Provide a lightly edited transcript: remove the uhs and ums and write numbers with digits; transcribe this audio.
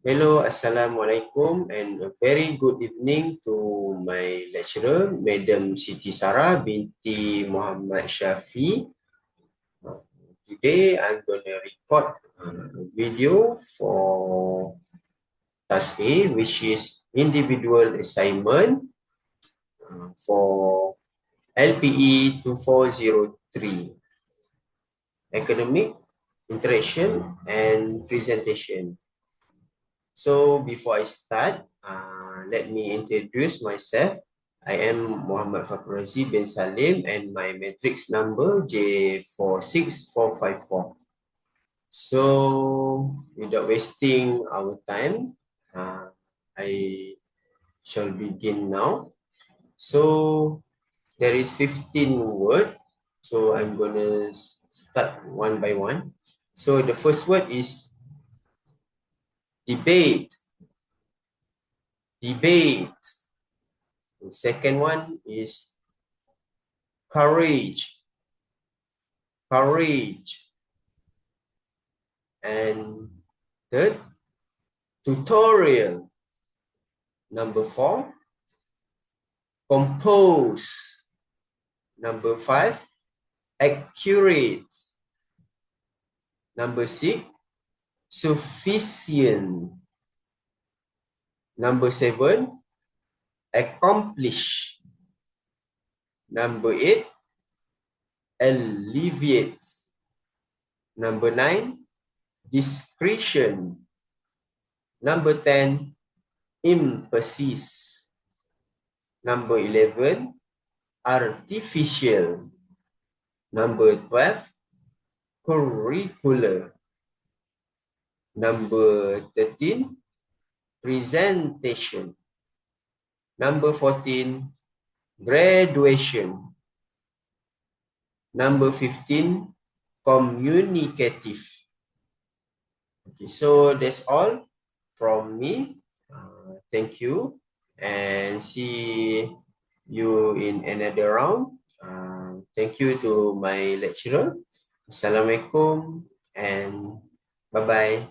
Hello, Assalamualaikum, and a very good evening to my lecturer, Madam Siti Sarah binti Muhammad Syafi. Today, I'm going to record a video for task A, which is individual assignment for LPE 2403, academic, interaction, and presentation. So before I start, let me introduce myself. I am Muhammad Fakhrazi bin Salim and my matrix number J46454. So without wasting our time, I shall begin now. So there is 15 words. So I'm going to start one by one. So the first word is debate. Debate. The second one is courage. Courage. And third, tutorial. Number 4, compose. Number 5, accurate. Number 6, sufficient. Number 7, accomplish. Number 8, alleviates. Number 9, discretion. Number 10, emphasis. Number 11, artificial. Number 12, curricular. Number 13, presentation. Number 14, graduation. Number 15, communicative. Okay, so that's all from me. Thank you and see you in another round. Thank you to my lecturer. Assalamualaikum and bye-bye.